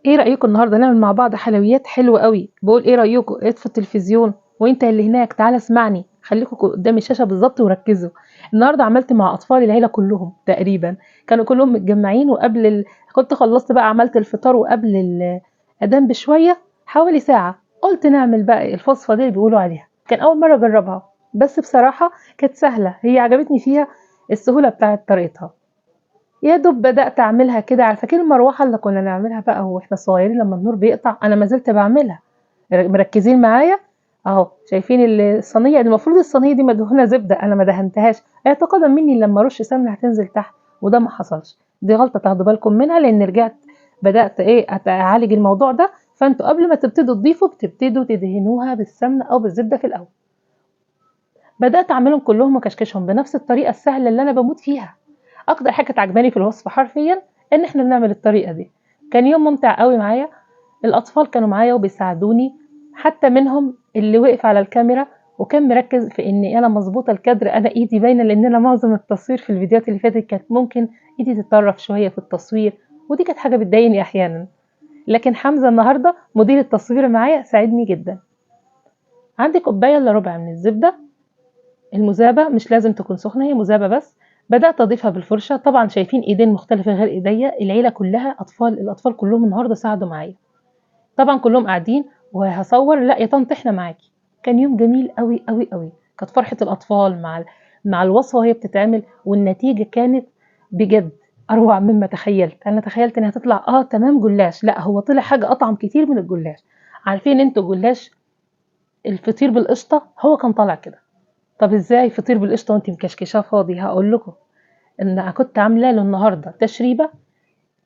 ايه رأيكم النهارده نعمل مع بعض حلويات حلوة قوي؟ بقول ايه رأيكم؟ اطفوا التلفزيون وانت اللي هناك تعالى اسمعني، خليكم قدام الشاشة بالظبط وركزوا. النهارده عملت مع اطفال العيلة كلهم تقريبا، كانوا كلهم متجمعين كنت خلصت بقى، عملت الفطار وقبل الاذان بشوية، حوالي ساعة، قلت نعمل بقى الفصفة دي اللي بيقولوا عليها. كان اول مرة اجربها، بس بصراحة كانت سهلة، هي عجبتني فيها السهولة بتاعت طريقتها. يا دوب بدأت أعملها كده، على فاكر المروحة اللي كنا نعملها بقى واحنا صغيرين لما النور بيقطع؟ أنا ما زلت بعملها. مركزين معايا؟ أهو شايفين الصينية دي، المفروض الصينية دي مدهونة زبدة، أنا ما دهنتهاش اعتقادا مني لما أرش سمنة هتنزل تحت، وده ما حصلش. دي غلطة تاخدوا بالكم منها، لأن رجعت بدأت أعالج الموضوع ده. فأنتوا قبل ما تبتدوا تضيفوا بتبتدوا تدهنوها بالسمنة أو بالزبدة في الأول. بدأت أعملهم كلهم وكشكشهم بنفس الطريقة السهلة اللي أنا بموت فيها. اكتر حاجه كانت عجباني في الوصفه حرفيا ان احنا بنعمل الطريقه دي. كان يوم ممتع قوي معايا، الاطفال كانوا معايا وبيساعدوني، حتى منهم اللي وقف على الكاميرا وكان مركز في ان انا مظبوطه الكادر، انا ايدي باينه، لان انا معظم التصوير في الفيديوهات اللي فاتت كانت ممكن ايدي تتطرف شويه في التصوير، ودي كانت حاجه بتضايقني احيانا. لكن حمزه النهارده مدير التصوير معايا ساعدني جدا. عندي كوبايه الا ربع من الزبده المذابة، مش لازم تكون سخنة، هي مذابة بس. بدأت أضيفها بالفرشة، طبعا شايفين إيدين مختلفة غير إيديا، العيلة كلها الأطفال كلهم النهاردة ساعدوا معايا، طبعا كلهم قاعدين وهصور. لا يا طنط احنا معاكي. كان يوم جميل قوي قوي قوي، كانت فرحة الأطفال مع الوصفة وهي بتتعمل، والنتيجة كانت بجد أروع مما تخيلت. أنا تخيلت إنها تطلع تمام جلاش، لا هو طلع حاجة أطعم كتير من الجلاش. عارفين انتوا جلاش الفطير بالقشطة؟ هو كان طالع كده. طب ازاي فطير بالقشطه وانت مكشكشاه فاضي؟ هقول لكم ان أنا كنت عامله له النهارده تشريبه،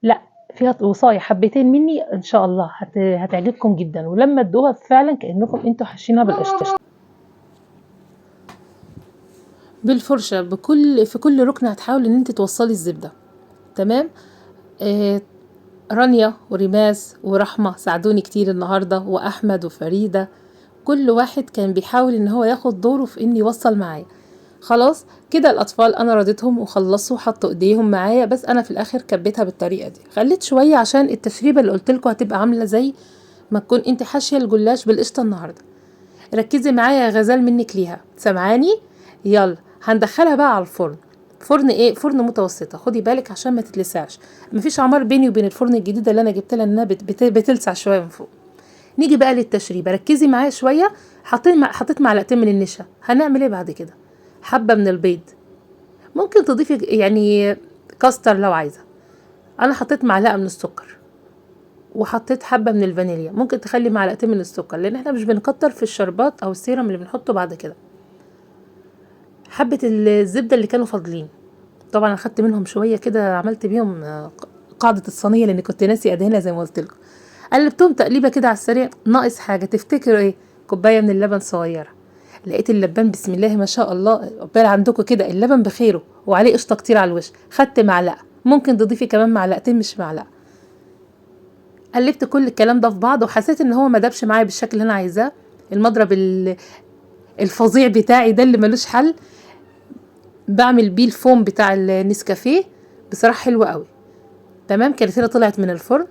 لا فيها وصايه حبتين مني، ان شاء الله هتعجبكم جدا، ولما تدوها فعلا كانكم انتوا حاشينها بالقشطه بالفرشه. في كل ركن هتحاول ان انت توصلي الزبده. تمام. آه رانيا وريماس ورحمه ساعدوني كتير النهارده، واحمد وفريده، كل واحد كان بيحاول ان هو ياخد دوره في ان يوصل معايا. خلاص كده الاطفال انا رضيتهم وخلصوا حطوا ايديهم معايا، بس انا في الاخر كبيتها بالطريقه دي، خليت شويه عشان التشريبه اللي قلت لكم هتبقى عامله زي ما تكون انت حاشيه الجلاش بالقشطه النهارده. ركزي معايا يا غزال، منك ليها، سامعاني؟ يلا هندخلها بقى على الفرن. فرن ايه؟ فرن متوسطه، خدي بالك عشان ما تتلسعش، مفيش عمار بيني وبين الفرن الجديده اللي انا جبت لها انها بتلسع شويه من فوق. نيجي بقى للتشريبه، ركزي معايا شويه. حطيت معلقتين من النشا. هنعمل ايه بعد كده؟ حبه من البيض، ممكن تضيفي يعني كاستر لو عايزه. انا حطيت معلقه من السكر، وحطيت حبه من الفانيليا، ممكن تخلي معلقتين من السكر لان احنا مش بنكتر في الشربات او السيرم اللي بنحطه بعد كده. حبه الزبده اللي كانوا فاضلين، طبعا اخدت منهم شويه كده، عملت بيهم قاعده الصينيه لان كنت ناسي ادهنها زي ما قلت لكم. قلبتهم تقليبه كده على السريع. ناقص حاجه، تفتكروا ايه؟ كوبايه من اللبن صغيره. لقيت اللبان بسم الله ما شاء الله، قبال عندكم كده اللبن بخيره وعليه قشطه كتير على الوش، خدت معلقه، ممكن تضيفي كمان معلقتين مش معلقه. قلبت كل الكلام ده في بعض وحسيت ان هو ما دابش معايا بالشكل اللي انا عايزاه. المضرب الفظيع بتاعي ده اللي ملوش حل، بعمل بيه الفوم بتاع النسكافيه، بصراحه حلو قوي. تمام. كانت هنا طلعت من الفرن،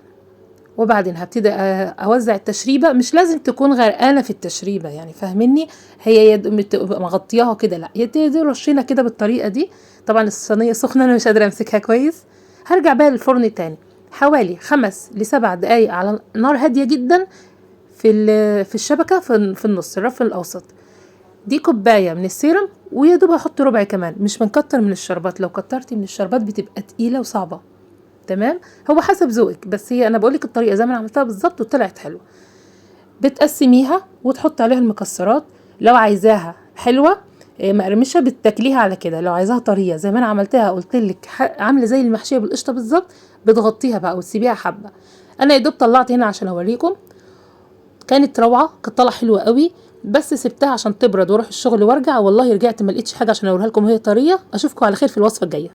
وبعدين هبتدي اوزع التشريبه، مش لازم تكون غرقانه في التشريبه يعني، فاهميني؟ هي تبقى مغطياها كده، لا دي رشينا كده بالطريقه دي. طبعا الصينيه سخنه انا مش قادره امسكها كويس. هرجع بقى للفرن تاني حوالي 5 ل7 دقايق على نار هاديه جدا، في الشبكه في النص الرف الاوسط. دي كوبايه من السيرم، ويا دوب هحط ربع كمان، مش بنكتر من الشربات، لو كترتي من الشربات بتبقى تقيله وصعبه. تمام. هو حسب ذوقك، بس هي انا بقولك الطريقه زي ما انا عملتها بالظبط وطلعت حلوه. بتقسميها وتحطي عليها المكسرات، لو عايزاها حلوه مقرمشه بتاكليها على كده، لو عايزاها طريه زي ما انا عملتها قلتلك عامله زي المحشيه بالقشطه بالظبط، بتغطيها بقى وتسيبيها حبه. انا يا دوب طلعت هنا عشان اوريكم، كانت روعه، كانت طالعه حلوه قوي، بس سبتها عشان تبرد واروح الشغل وارجع، والله رجعت ما لقيتش حاجه عشان اوريها لكم وهي طريه. اشوفكم على خير في الوصفه الجايه.